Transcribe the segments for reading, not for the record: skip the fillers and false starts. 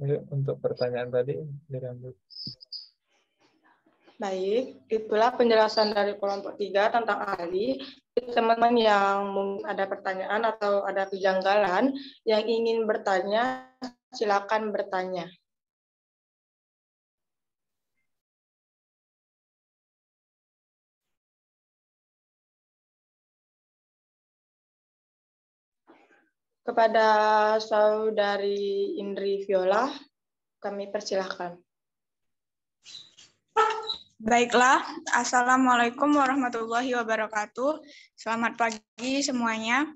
Yuk, untuk pertanyaan tadi dilanjut. Baik, itulah penjelasan dari kelompok 3 tentang ahli. Teman-teman yang mungkin ada pertanyaan atau ada kejanggalan yang ingin bertanya, silakan bertanya. Kepada Saudari Indri Viola, kami persilahkan. Baiklah, Assalamualaikum warahmatullahi wabarakatuh. Selamat pagi semuanya.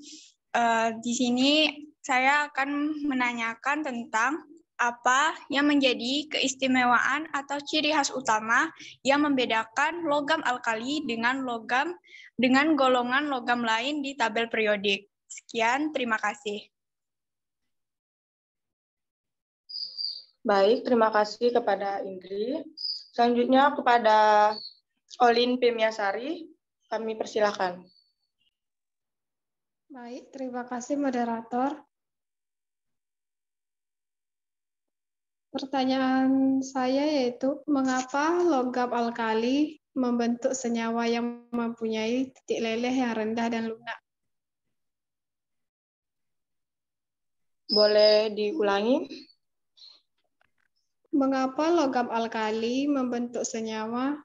Di sini saya akan menanyakan tentang apa yang menjadi keistimewaan atau ciri khas utama yang membedakan logam alkali dengan golongan logam lain di tabel periodik. Sekian, terima kasih. Baik, terima kasih kepada Indri. Selanjutnya kepada Olin Pemiasari, kami persilahkan. Baik, terima kasih moderator. Pertanyaan saya yaitu, mengapa logam alkali membentuk senyawa yang mempunyai titik leleh yang rendah dan lunak? Boleh diulangi? Mengapa logam alkali membentuk senyawa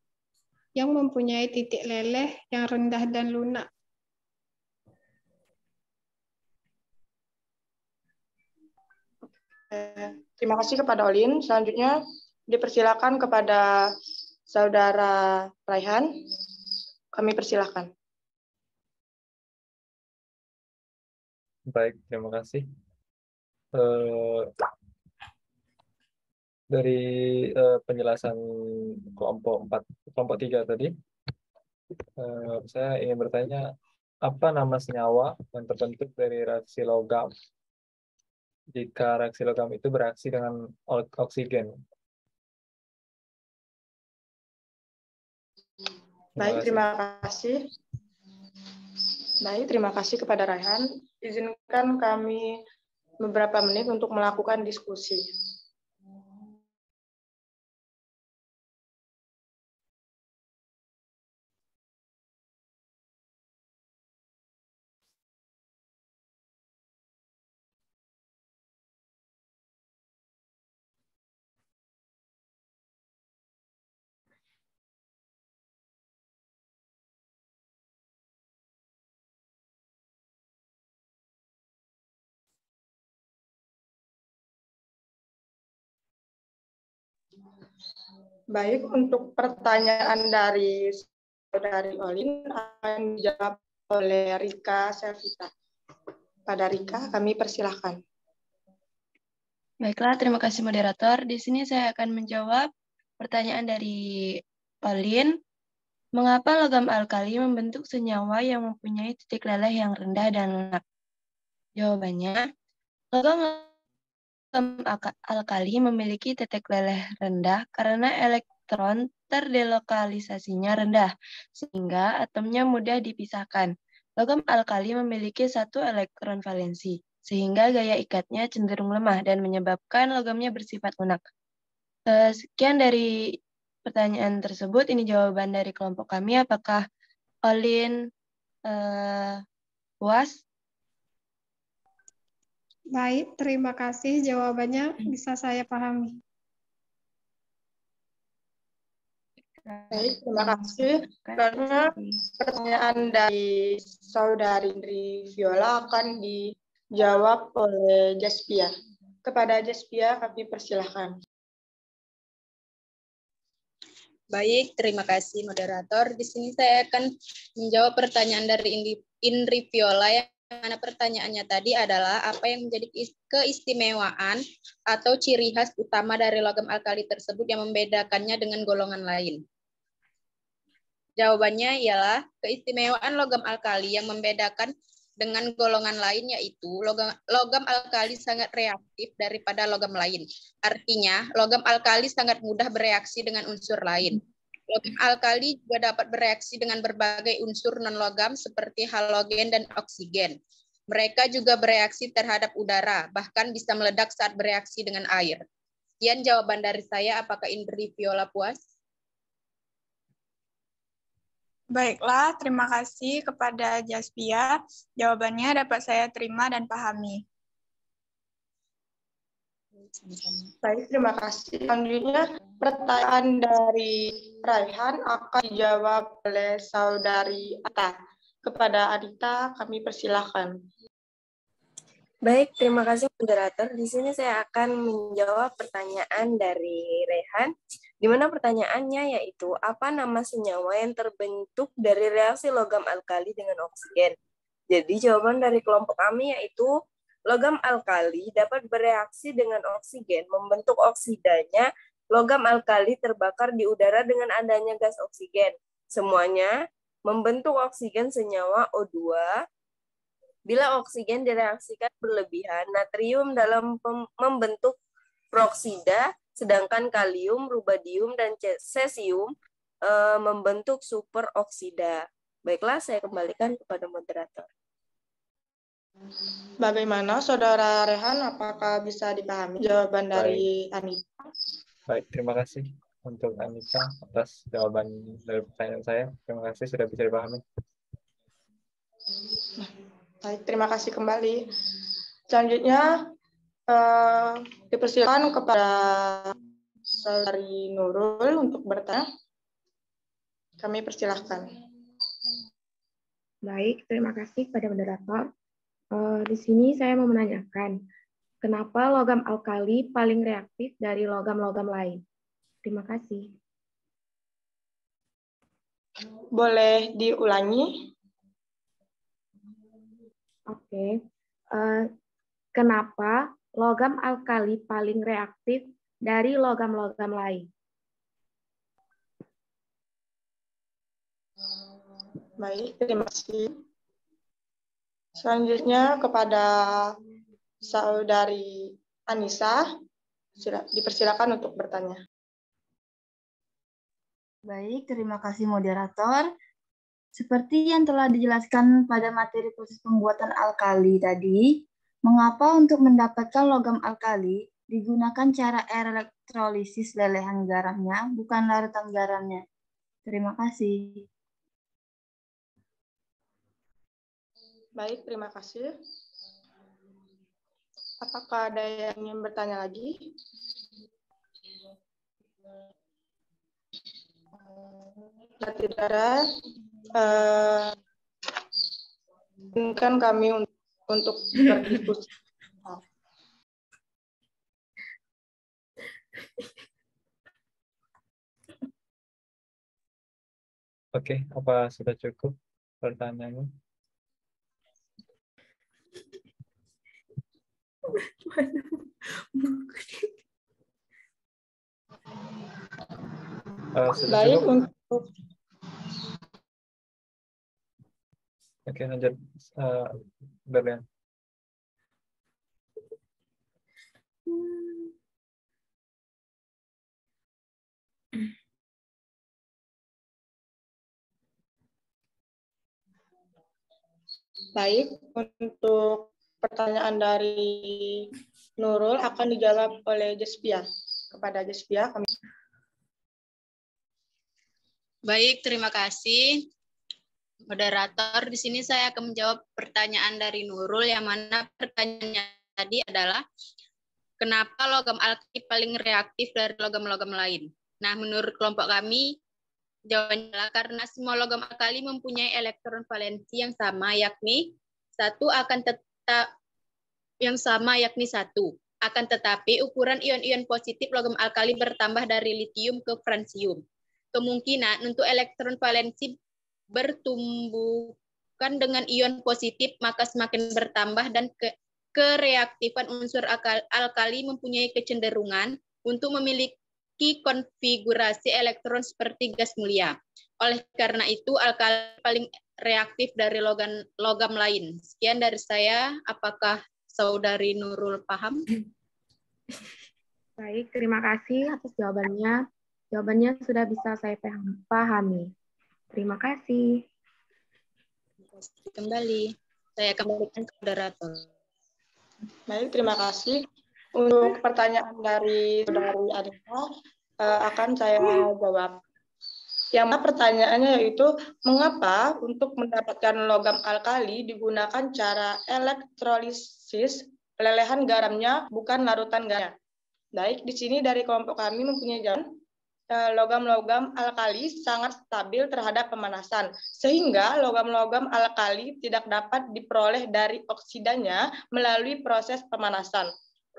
yang mempunyai titik leleh yang rendah dan lunak? Terima kasih kepada Olin. Selanjutnya dipersilakan kepada Saudara Raihan. Kami persilahkan. Baik, terima kasih. Dari penjelasan kelompok 3 tadi, saya ingin bertanya, apa nama senyawa yang terbentuk dari reaksi logam jika reaksi logam itu bereaksi dengan oksigen? Baik, terima kasih. Baik, terima kasih kepada Raihan. Izinkan kami beberapa menit untuk melakukan diskusi. Baik, untuk pertanyaan dari Saudari Olin akan dijawab oleh Rika Selvita. Pada Rika, kami persilahkan. Baiklah, terima kasih moderator. Di sini saya akan menjawab pertanyaan dari Olin. Mengapa logam alkali membentuk senyawa yang mempunyai titik leleh yang rendah dan lunak? Jawabannya, logam alkali memiliki titik leleh rendah karena elektron terdelokalisasinya rendah, sehingga atomnya mudah dipisahkan. Logam alkali memiliki satu elektron valensi, sehingga gaya ikatnya cenderung lemah dan menyebabkan logamnya bersifat lunak. Sekian dari pertanyaan tersebut. Ini jawaban dari kelompok kami. Apakah Olin puas? Baik, terima kasih. Jawabannya bisa saya pahami. Baik, terima kasih. Karena pertanyaan dari Saudari Indri Viola akan dijawab oleh Jaspia. Kepada Jaspia, kami persilahkan. Baik, terima kasih moderator. Di sini saya akan menjawab pertanyaan dari Indri Viola yang mana pertanyaannya tadi adalah apa yang menjadi keistimewaan atau ciri khas utama dari logam alkali tersebut yang membedakannya dengan golongan lain. Jawabannya ialah keistimewaan logam alkali yang membedakan dengan golongan lain yaitu logam alkali sangat reaktif daripada logam lain. Artinya, logam alkali sangat mudah bereaksi dengan unsur lain. Logam alkali juga dapat bereaksi dengan berbagai unsur non-logam seperti halogen dan oksigen. Mereka juga bereaksi terhadap udara, bahkan bisa meledak saat bereaksi dengan air. Sekian jawaban dari saya. Apakah Indri Viola puas? Baiklah, terima kasih kepada Jaspia. Jawabannya dapat saya terima dan pahami. Baik, terima kasih. Selanjutnya, pertanyaan dari Raihan akan dijawab oleh Saudari Ata. Kepada Adita, kami persilahkan. Baik, terima kasih moderator. Di sini saya akan menjawab pertanyaan dari Rehan, di mana pertanyaannya yaitu, apa nama senyawa yang terbentuk dari reaksi logam alkali dengan oksigen? Jadi jawaban dari kelompok kami yaitu, logam alkali dapat bereaksi dengan oksigen, membentuk oksidanya. Logam alkali terbakar di udara dengan adanya gas oksigen. Semuanya membentuk oksigen senyawa O2. Bila oksigen direaksikan berlebihan, natrium dalam membentuk peroksida, sedangkan kalium, rubadium, dan cesium membentuk superoksida. Baiklah, saya kembalikan kepada moderator. Bagaimana Saudara Rehan, apakah bisa dipahami jawaban dari Anita? Baik, terima kasih untuk Anita atas jawaban dari pertanyaan saya. Terima kasih sudah bisa dipahami. Baik, terima kasih kembali. Selanjutnya, dipersilakan kepada Saudari Nurul untuk bertanya. Kami persilahkan. Baik, terima kasih kepada moderator. Di sini saya mau menanyakan, kenapa logam alkali paling reaktif dari logam-logam lain? Terima kasih. Boleh diulangi? Oke. Kenapa logam alkali paling reaktif dari logam-logam lain? Baik, terima kasih. Selanjutnya kepada Saudari Anissa, dipersilakan untuk bertanya. Baik, terima kasih moderator. Seperti yang telah dijelaskan pada materi proses pembuatan alkali tadi, mengapa untuk mendapatkan logam alkali digunakan cara elektrolisis lelehan garamnya, bukan larutan garamnya? Terima kasih. Baik, terima kasih. Apakah ada yang ingin bertanya lagi? Jika tidak ada, izinkan kami untuk berdiskusi. Oke, apa sudah cukup pertanyaannya? Sudah Baik, cukup? untuk Oke, lanjut. Berlian. baik, untuk pertanyaan dari Nurul akan dijawab oleh Jaspia. Kepada Jaspia, kami. Baik, terima kasih. Moderator, di sini saya akan menjawab pertanyaan dari Nurul, yang mana pertanyaannya tadi adalah, kenapa logam alkali paling reaktif dari logam-logam lain? Nah, menurut kelompok kami, jawabannya adalah karena semua logam alkali mempunyai elektron valensi yang sama, yakni satu. Akan tetapi ukuran ion-ion positif logam alkali bertambah dari litium ke fransium. Kemungkinan untuk elektron valensi bertumbuhkan dengan ion positif, maka semakin bertambah, dan kereaktifan unsur alkali mempunyai kecenderungan untuk memiliki konfigurasi elektron seperti gas mulia. Oleh karena itu, alkali paling reaktif dari logam lain. Sekian dari saya. Apakah Saudari Nurul paham? Baik, terima kasih atas jawabannya. Jawabannya sudah bisa saya pahami. Terima kasih. Kembali. Saya kembalikan ke moderator. Baik, terima kasih. Untuk pertanyaan dari saudari Anissa, akan saya jawab. Yang mana pertanyaannya yaitu, mengapa untuk mendapatkan logam alkali digunakan cara elektrolisis lelehan garamnya, bukan larutan garamnya? Baik, di sini dari kelompok kami mempunyai jawaban. Logam-logam alkali sangat stabil terhadap pemanasan, sehingga logam-logam alkali tidak dapat diperoleh dari oksidanya melalui proses pemanasan.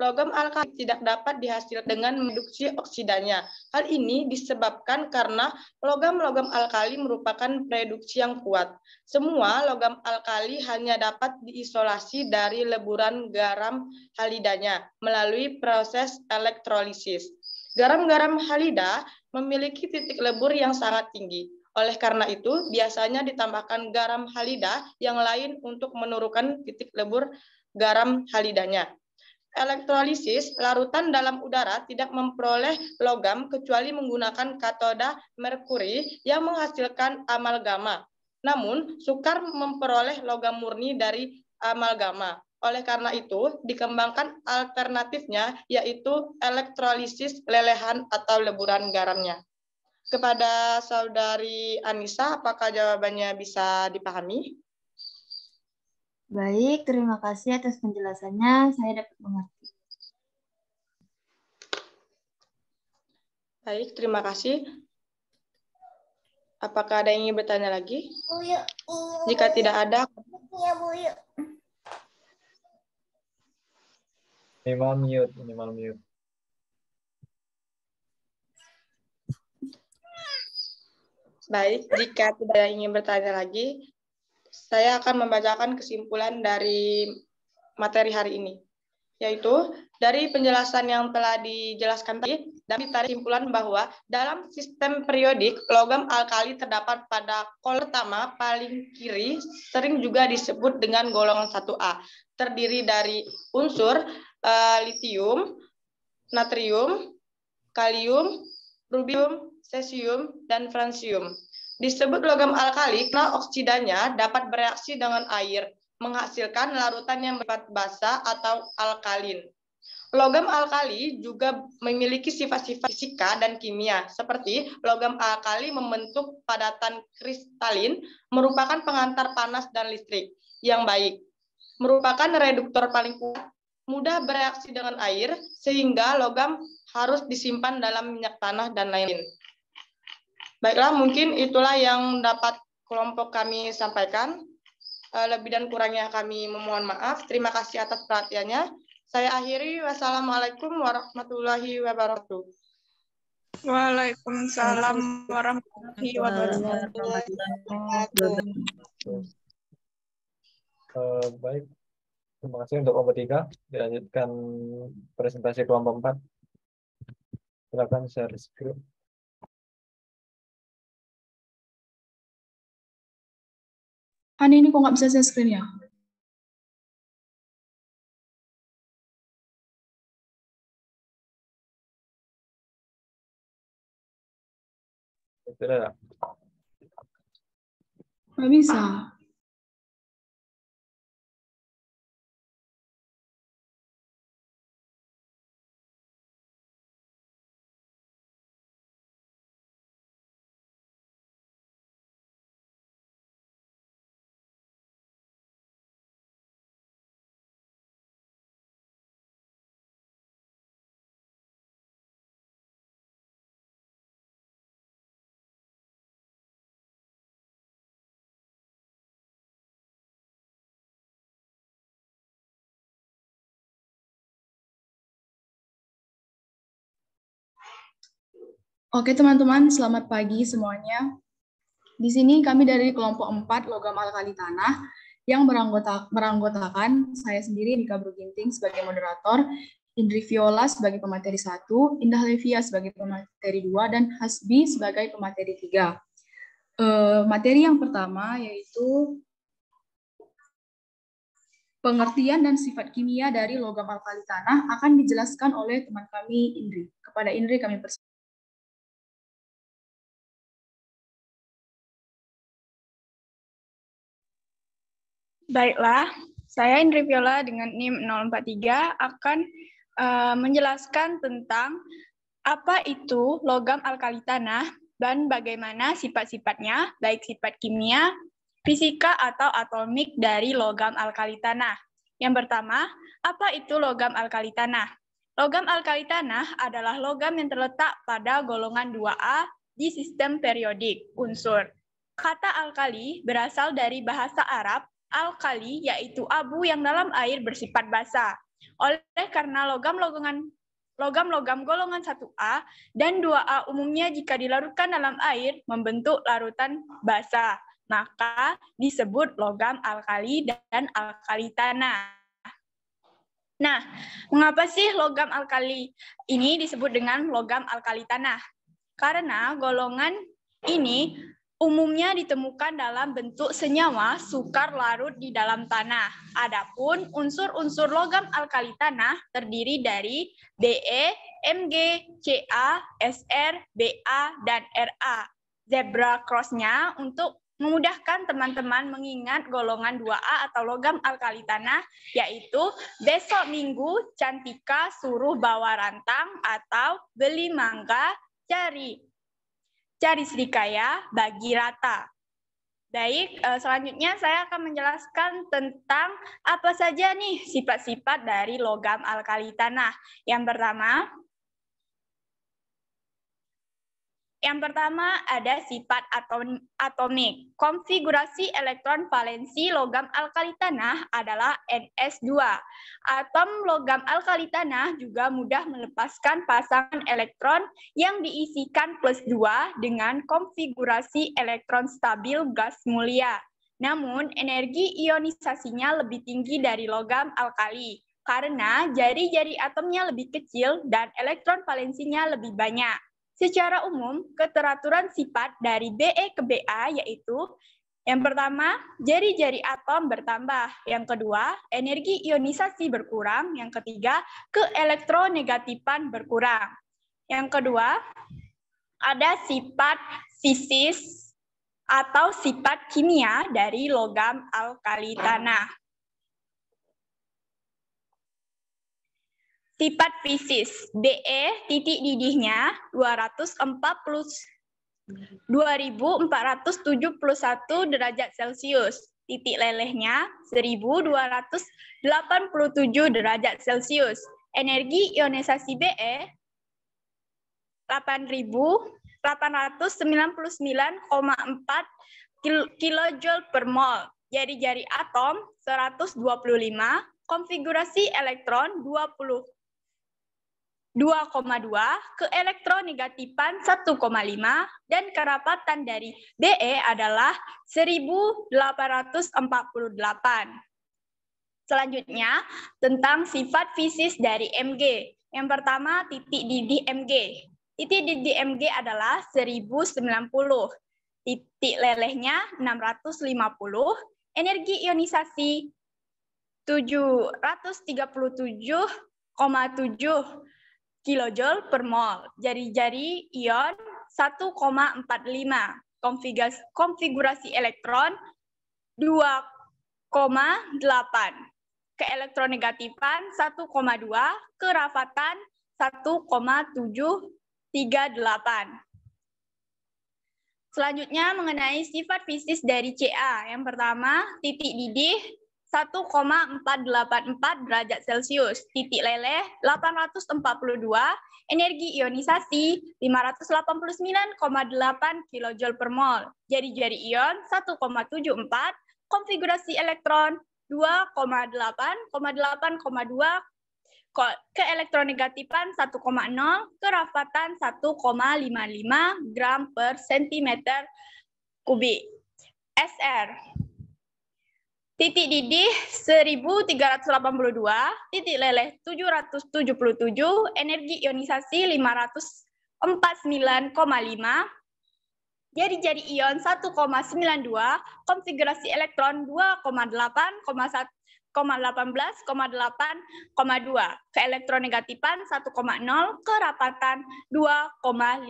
Logam alkali tidak dapat dihasilkan dengan reduksi oksidanya. Hal ini disebabkan karena logam-logam alkali merupakan reduksi yang kuat. Semua logam alkali hanya dapat diisolasi dari leburan garam halidanya melalui proses elektrolisis. Garam-garam halida memiliki titik lebur yang sangat tinggi. Oleh karena itu, biasanya ditambahkan garam halida yang lain untuk menurunkan titik lebur garam halidanya. Elektrolisis larutan dalam udara tidak memperoleh logam kecuali menggunakan katoda merkuri yang menghasilkan amalgama. Namun, sukar memperoleh logam murni dari amalgama. Oleh karena itu, dikembangkan alternatifnya, yaitu elektrolisis lelehan atau leburan garamnya. Kepada saudari Anissa, apakah jawabannya bisa dipahami? Baik, terima kasih atas penjelasannya. Saya dapat mengerti. Baik, terima kasih. Apakah ada yang ingin bertanya lagi? Jika tidak ada, minimal mute. baik, jika tidak ada yang ingin bertanya lagi, saya akan membacakan kesimpulan dari materi hari ini, yaitu dari penjelasan yang telah dijelaskan tadi, dan ditarik kesimpulan bahwa dalam sistem periodik, logam alkali terdapat pada kolom pertama paling kiri, sering juga disebut dengan golongan 1A, terdiri dari unsur litium, natrium, kalium, rubium, cesium, dan fransium. Disebut logam alkali karena oksidanya dapat bereaksi dengan air, menghasilkan larutan yang bersifat basa atau alkalin. Logam alkali juga memiliki sifat-sifat fisika dan kimia, seperti logam alkali membentuk padatan kristalin, merupakan pengantar panas dan listrik yang baik, merupakan reduktor paling kuat, mudah bereaksi dengan air, sehingga logam harus disimpan dalam minyak tanah dan lain-lain. Baiklah, mungkin itulah yang dapat kelompok kami sampaikan. Lebih dan kurangnya kami memohon maaf. Terima kasih atas perhatiannya. Saya akhiri. Wassalamualaikum warahmatullahi wabarakatuh. Waalaikumsalam warahmatullahi wabarakatuh. Baik, terima kasih untuk kelompok 3. Dilanjutkan presentasi kelompok 4. Silakan share screen. Ini kok nggak bisa share screen ya? Tidak. Nggak bisa. Oke teman-teman, selamat pagi semuanya. Di sini kami dari kelompok 4 logam alkali tanah yang beranggotakan saya sendiri Nika Bruginting sebagai moderator, Indri Viola sebagai pemateri 1, Indah Levia sebagai pemateri 2, dan Hasbi sebagai pemateri 3. Materi yang pertama yaitu pengertian dan sifat kimia dari logam alkali tanah akan dijelaskan oleh teman kami Indri. Kepada Indri kami persilakan. Baiklah, saya Indri Viola dengan NIM 043 akan menjelaskan tentang apa itu logam alkali tanah dan bagaimana sifat-sifatnya, baik sifat kimia, fisika, atau atomik dari logam alkali tanah. Yang pertama, apa itu logam alkali tanah? Logam alkali tanah adalah logam yang terletak pada golongan 2A di sistem periodik unsur. Kata alkali berasal dari bahasa Arab alkali, yaitu abu yang dalam air bersifat basa. Oleh karena logam-logam golongan 1A dan 2A umumnya jika dilarutkan dalam air membentuk larutan basa, maka disebut logam alkali dan alkali tanah. Nah, mengapa sih logam alkali ini disebut dengan logam alkali tanah? Karena golongan ini umumnya ditemukan dalam bentuk senyawa sukar larut di dalam tanah. Adapun unsur-unsur logam alkali tanah terdiri dari Be, Mg, Ca, Sr, Ba, dan Ra. Zebra cross-nya untuk memudahkan teman-teman mengingat golongan 2A atau logam alkali tanah, yaitu besok minggu Cantika suruh bawa rantang, atau beli mangga, cari serikaya, bagi rata. Baik, selanjutnya saya akan menjelaskan tentang apa saja nih sifat-sifat dari logam alkali tanah. Yang pertama ada sifat atomik. Konfigurasi elektron valensi logam alkali tanah adalah Ns2. Atom logam alkali tanah juga mudah melepaskan pasangan elektron yang diisikan +2 dengan konfigurasi elektron stabil gas mulia. Namun, energi ionisasinya lebih tinggi dari logam alkali karena jari-jari atomnya lebih kecil dan elektron valensinya lebih banyak. Secara umum, keteraturan sifat dari Be ke Ba yaitu yang pertama, jari-jari atom bertambah. Yang kedua, energi ionisasi berkurang. Yang ketiga, keelektronegatifan berkurang. Yang kedua, ada sifat fisis atau sifat kimia dari logam alkali tanah. Sifat fisis, Be titik didihnya 2471 derajat Celcius, titik lelehnya 1287 derajat Celcius. Energi ionisasi Be 8.899,4 kilojoule per mol. Jari-jari atom 125, konfigurasi elektron 2,2, keelektronegatifan 1,5, dan kerapatan dari Be adalah 1848. Selanjutnya, tentang sifat fisis dari Mg. Yang pertama, titik didih Mg. Titik didih Mg adalah 1090. Titik lelehnya 650. Energi ionisasi 737,7 kilojoule per mol. Jari-jari ion 1,45. Konfigurasi elektron 2,8. Keelektronegatifan 1,2. Kerapatan 1,738. Selanjutnya mengenai sifat fisis dari Ca. Yang pertama, titik didih 1,484 derajat Celcius, titik leleh 842, energi ionisasi 589,8 kilojoule per mol, jari-jari ion 1,74, konfigurasi elektron 2,8,2, keelektronegatifan 1,0, kerapatan 1,55 gram per sentimeter kubik. Sr. Titik didih 1382, titik leleh 777, energi ionisasi 549,5, jari-jari ion 1,92, konfigurasi elektron 2,18,8,2, keelektronegatifan 1,0, kerapatan 2,54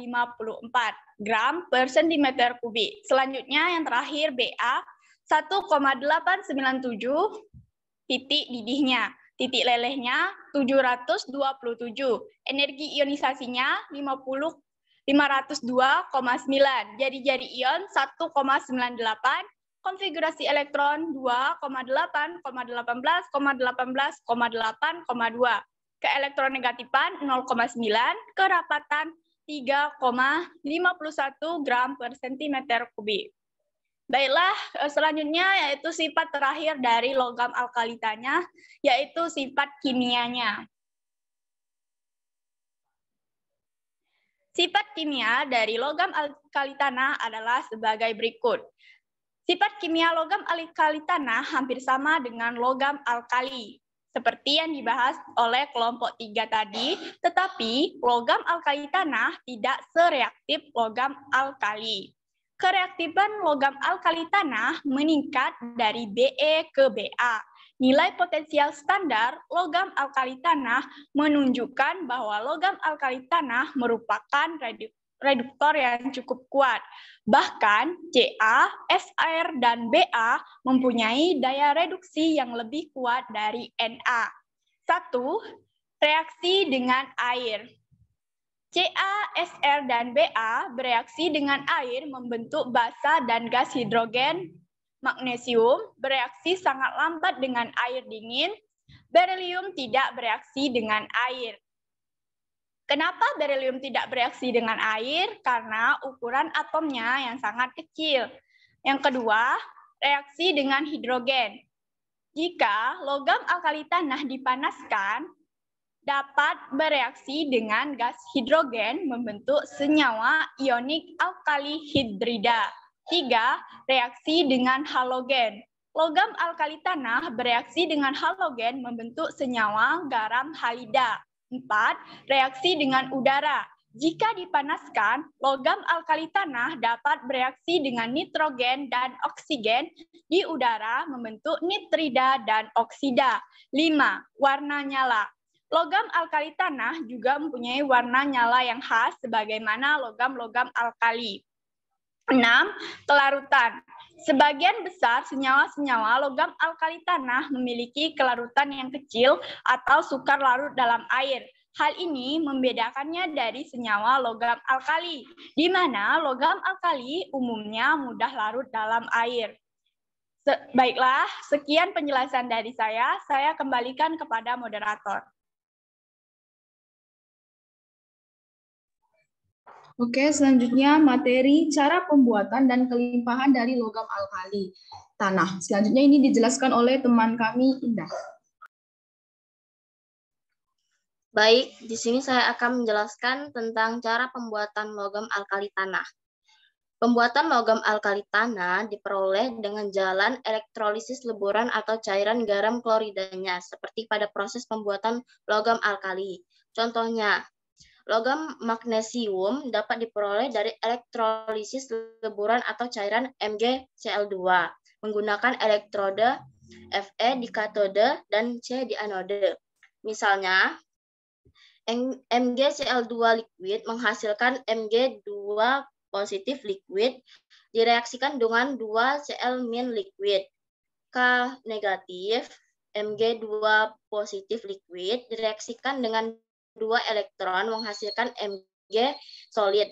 gram per sentimeter kubik. Selanjutnya yang terakhir Ba 1,897, titik didihnya titik lelehnya 727, energi ionisasinya 502,9, jari-jari ion 1,98, konfigurasi elektron 2,8,18,18,8,2, keelektronegatipan 0,9, kerapatan 3,51 gram per sentimeter kubik. Baiklah, selanjutnya yaitu sifat terakhir dari logam alkali tanah, yaitu sifat kimianya. Sifat kimia dari logam alkali tanah adalah sebagai berikut. Sifat kimia logam alkali tanah hampir sama dengan logam alkali, seperti yang dibahas oleh kelompok 3 tadi, tetapi logam alkali tanah tidak sereaktif logam alkali. Kereaktifan logam alkali tanah meningkat dari Be ke Ba. Nilai potensial standar logam alkali tanah menunjukkan bahwa logam alkali tanah merupakan reduktor yang cukup kuat. Bahkan Ca, Sr, dan Ba mempunyai daya reduksi yang lebih kuat dari Na. 1. Reaksi dengan air. Ca, Sr, dan Ba bereaksi dengan air membentuk basa dan gas hidrogen. Magnesium bereaksi sangat lambat dengan air dingin. Berilium tidak bereaksi dengan air. Kenapa berilium tidak bereaksi dengan air? Karena ukuran atomnya yang sangat kecil. Yang kedua, reaksi dengan hidrogen. Jika logam alkali tanah dipanaskan, dapat bereaksi dengan gas hidrogen membentuk senyawa ionik alkali hidrida. 3. Reaksi dengan halogen. Logam alkali tanah bereaksi dengan halogen membentuk senyawa garam halida. 4. Reaksi dengan udara. Jika dipanaskan, logam alkali tanah dapat bereaksi dengan nitrogen dan oksigen di udara membentuk nitrida dan oksida. 5. Warna nyala. Logam alkali tanah juga mempunyai warna nyala yang khas sebagaimana logam-logam alkali. 6. Kelarutan. Sebagian besar senyawa-senyawa logam alkali tanah memiliki kelarutan yang kecil atau sukar larut dalam air. Hal ini membedakannya dari senyawa logam alkali, di mana logam alkali umumnya mudah larut dalam air. Baiklah, sekian penjelasan dari saya kembalikan kepada moderator. Oke, selanjutnya materi cara pembuatan dan kelimpahan dari logam alkali tanah. Selanjutnya ini dijelaskan oleh teman kami, Indah. Baik, di sini saya akan menjelaskan tentang cara pembuatan logam alkali tanah. Pembuatan logam alkali tanah diperoleh dengan jalan elektrolisis leburan atau cairan garam kloridanya, seperti pada proses pembuatan logam alkali. Contohnya, logam magnesium dapat diperoleh dari elektrolisis leburan atau cairan MgCl2 menggunakan elektroda Fe di katode dan C di anode. Misalnya, MgCl2 liquid menghasilkan Mg2 positif liquid direaksikan dengan 2Cl- liquid. K negatif Mg2 positif liquid direaksikan dengan 2 elektron menghasilkan Mg solid.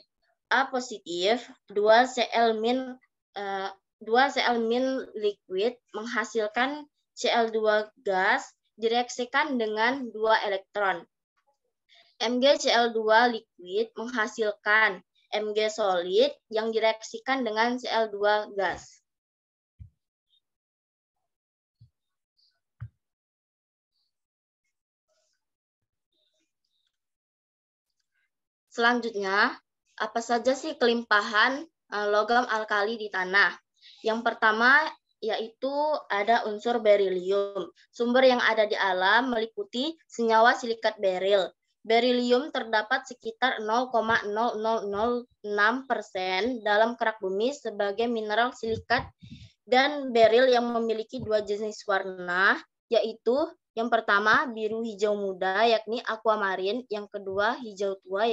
A positif 2Cl- liquid menghasilkan Cl2 gas direaksikan dengan 2 elektron. MgCl2 liquid menghasilkan Mg solid yang direaksikan dengan Cl2 gas. Selanjutnya, apa saja sih kelimpahan logam alkali di tanah? Yang pertama yaitu ada unsur berilium. Sumber yang ada di alam meliputi senyawa silikat beril. Berilium terdapat sekitar 0,0006% dalam kerak bumi sebagai mineral silikat dan beril yang memiliki 2 jenis warna, yaitu yang pertama biru hijau muda yakni aquamarine, yang kedua hijau tua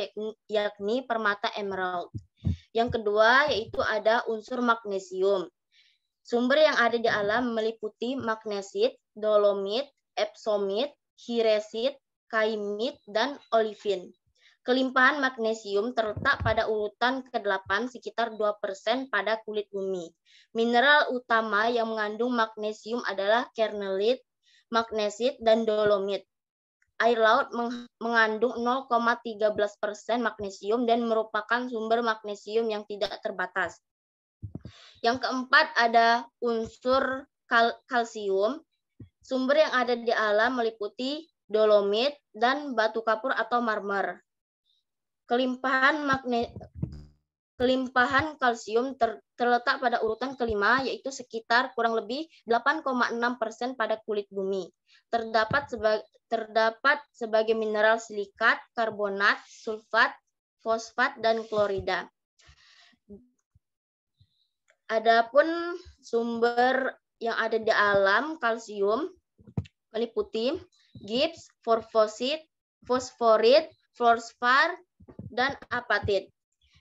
yakni permata emerald. Yang kedua yaitu ada unsur magnesium. Sumber yang ada di alam meliputi magnesit, dolomit, epsomit, hiresit, kaimit, dan olivin. Kelimpahan magnesium terletak pada urutan ke-8 sekitar 2% pada kulit bumi. Mineral utama yang mengandung magnesium adalah kernelite, magnesit, dan dolomit. Air laut mengandung 0,13% magnesium dan merupakan sumber magnesium yang tidak terbatas. Yang keempat ada unsur kalsium. Sumber yang ada di alam meliputi dolomit dan batu kapur atau marmer. Kelimpahan kalsium terletak pada urutan ke-5, yaitu sekitar kurang lebih 8,6% pada kulit bumi. Terdapat sebagai mineral silikat, karbonat, sulfat, fosfat, dan klorida. Adapun sumber yang ada di alam kalsium meliputi gips, fosforit, fluorspar, dan apatit.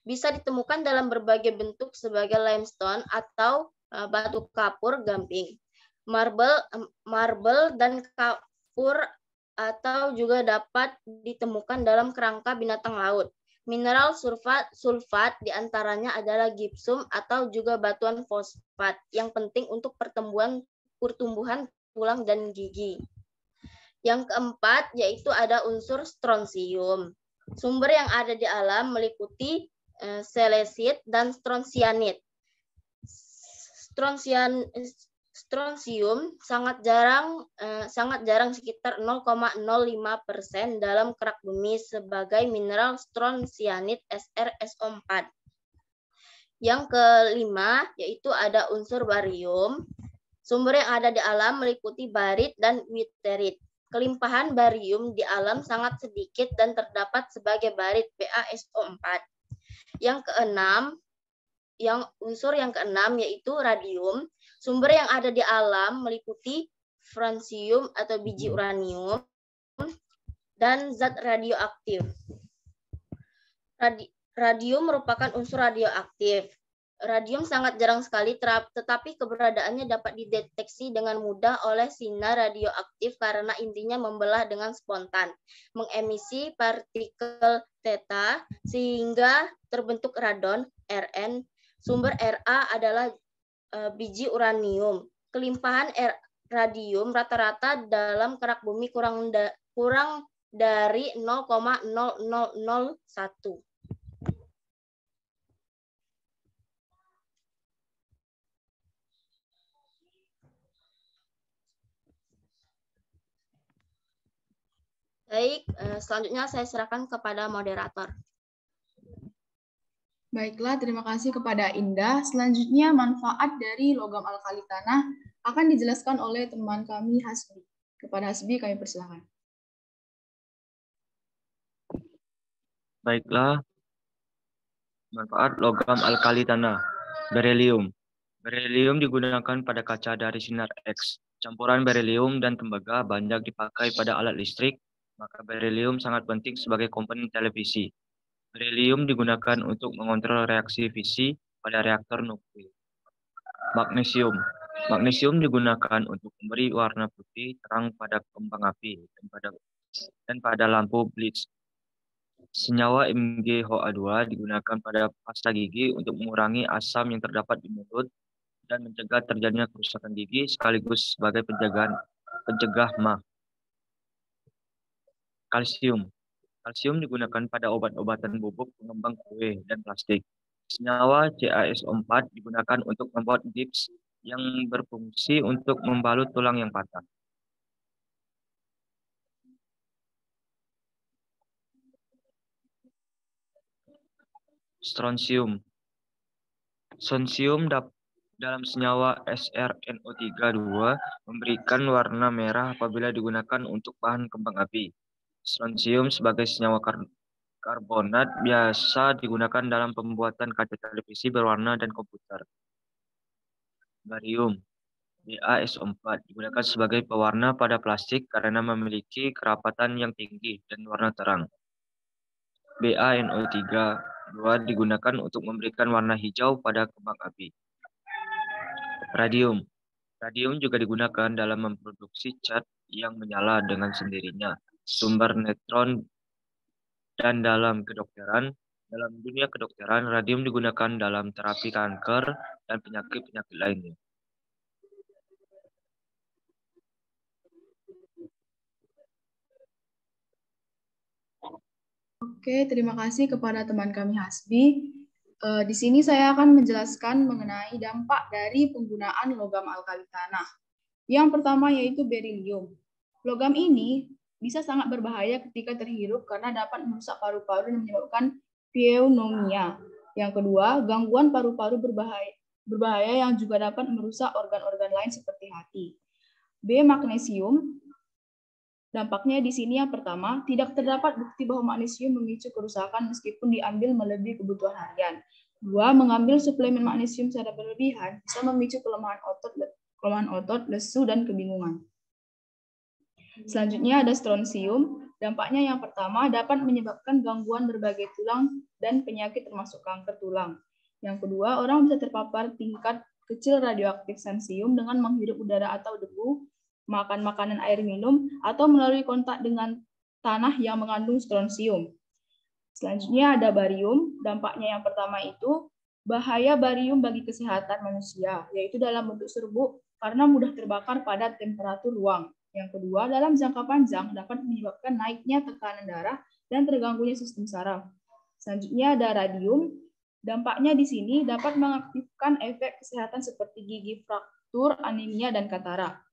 Bisa ditemukan dalam berbagai bentuk sebagai limestone atau batu kapur gamping, marble dan kapur, atau juga dapat ditemukan dalam kerangka binatang laut. Mineral sulfat diantaranya adalah gipsum atau juga batuan fosfat yang penting untuk pertumbuhan tulang dan gigi. Yang keempat yaitu ada unsur strontium. Sumber yang ada di alam meliputi selesit dan strontianit. Strontium sangat jarang sekitar 0,05% dalam kerak bumi sebagai mineral strontianit SrSO4. Yang kelima yaitu ada unsur barium. Sumber yang ada di alam meliputi barit dan witerit. Kelimpahan barium di alam sangat sedikit dan terdapat sebagai barit BaSO4. Unsur yang keenam yaitu radium. Sumber yang ada di alam meliputi francium atau biji uranium dan zat radioaktif. Radium merupakan unsur radioaktif. Radium sangat jarang sekali, tetapi keberadaannya dapat dideteksi dengan mudah oleh sinar radioaktif karena intinya membelah dengan spontan, mengemisi partikel theta sehingga terbentuk radon, Rn. Sumber Ra adalah biji uranium. Kelimpahan radium rata-rata dalam kerak bumi kurang dari 0,0001. Baik, selanjutnya saya serahkan kepada moderator. Baiklah, terima kasih kepada Indah. Selanjutnya, manfaat dari logam alkali tanah akan dijelaskan oleh teman kami Hasbi. Kepada Hasbi, kami persilakan. Baiklah, manfaat logam alkali tanah. Berelium. Berelium digunakan pada kaca dari sinar X. Campuran berelium dan tembaga banyak dipakai pada alat listrik, maka berelium sangat penting sebagai komponen televisi. Berelium digunakan untuk mengontrol reaksi fisi pada reaktor nuklir. Magnesium. Magnesium digunakan untuk memberi warna putih terang pada kembang api dan pada lampu blitz. Senyawa MgHa2 digunakan pada pasta gigi untuk mengurangi asam yang terdapat di mulut dan mencegah terjadinya kerusakan gigi sekaligus sebagai pencegah MAH. Kalsium. Kalsium digunakan pada obat-obatan bubuk pengembang kue dan plastik. Senyawa CaSO4 digunakan untuk membuat gips yang berfungsi untuk membalut tulang yang patah. Strontium. Strontium dalam senyawa SrNO3 memberikan warna merah apabila digunakan untuk bahan kembang api. Strontium sebagai senyawa karbonat biasa digunakan dalam pembuatan kaca televisi berwarna dan komputer. Barium. BaSO4 digunakan sebagai pewarna pada plastik karena memiliki kerapatan yang tinggi dan warna terang. BaNO3 digunakan untuk memberikan warna hijau pada kembang api. Radium. Radium juga digunakan dalam memproduksi cat yang menyala dengan sendirinya, sumber neutron, dan dalam dunia kedokteran, radium digunakan dalam terapi kanker dan penyakit-penyakit lainnya. Oke, terima kasih kepada teman kami Hasbi. Di sini saya akan menjelaskan mengenai dampak dari penggunaan logam alkali tanah. Yang pertama yaitu berilium. Logam ini bisa sangat berbahaya ketika terhirup karena dapat merusak paru-paru dan menyebabkan pneumonia. Yang kedua, gangguan paru-paru berbahaya yang juga dapat merusak organ-organ lain seperti hati. B. Magnesium. Dampaknya di sini yang pertama, tidak terdapat bukti bahwa magnesium memicu kerusakan meskipun diambil melebihi kebutuhan harian. Dua, mengambil suplemen magnesium secara berlebihan bisa memicu kelemahan otot, lesu, dan kebingungan. Selanjutnya ada strontium. Dampaknya yang pertama dapat menyebabkan gangguan berbagai tulang dan penyakit termasuk kanker tulang. Yang kedua, orang bisa terpapar tingkat kecil radioaktif strontium dengan menghirup udara atau debu, makan makanan, air minum, atau melalui kontak dengan tanah yang mengandung strontium. Selanjutnya ada barium. Dampaknya yang pertama itu bahaya barium bagi kesehatan manusia, yaitu dalam bentuk serbuk karena mudah terbakar pada temperatur ruang. Yang kedua, dalam jangka panjang dapat menyebabkan naiknya tekanan darah dan terganggunya sistem saraf. Selanjutnya ada radium. Dampaknya di sini dapat mengaktifkan efek kesehatan seperti gigi fraktur, anemia, dan katarak.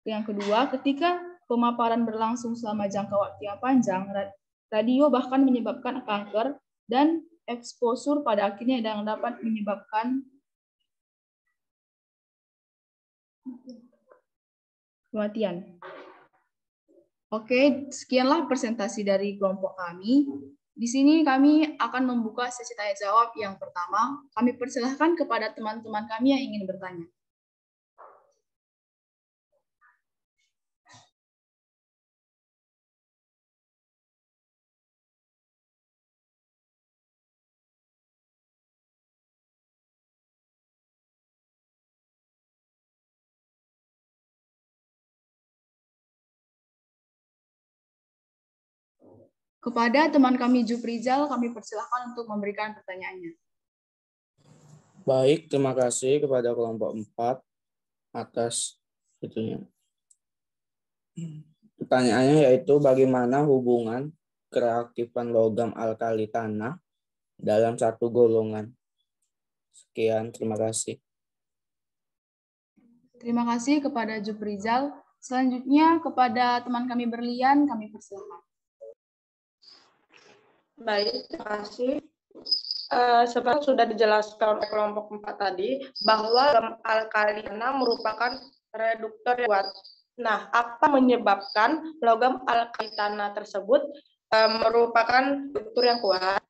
Yang kedua, ketika pemaparan berlangsung selama jangka waktu yang panjang, radio bahkan menyebabkan kanker dan eksposur pada akhirnya yang dapat menyebabkan kematian. Oke, sekianlah presentasi dari kelompok kami. Di sini kami akan membuka sesi tanya jawab yang pertama. Kami persilahkan kepada teman-teman kami yang ingin bertanya. Kepada teman kami Juprizal, kami persilahkan untuk memberikan pertanyaannya. Baik, terima kasih kepada kelompok 4 atas itunya. Pertanyaannya yaitu bagaimana hubungan kereaktifan logam alkali tanah dalam satu golongan. Sekian, terima kasih. Terima kasih kepada Juprizal. Selanjutnya kepada teman kami Berlian, kami persilahkan. Baik, terima kasih. Seperti sudah dijelaskan oleh kelompok 4 tadi, bahwa logam alkali tanah merupakan reduktor yang kuat. Nah, apa menyebabkan logam alkali tanah tersebut merupakan reduktor yang kuat?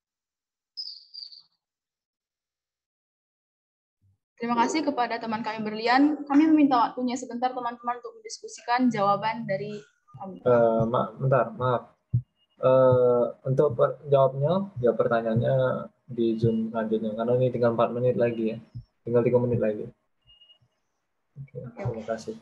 Terima kasih kepada teman kami Berlian. Kami meminta waktunya sebentar teman-teman untuk mendiskusikan jawaban dari kami. Maaf. Untuk jawabnya, ya pertanyaannya di Zoom selanjutnya, karena ini tinggal 4 menit lagi ya. Tinggal 3 menit lagi. Oke, terima kasih.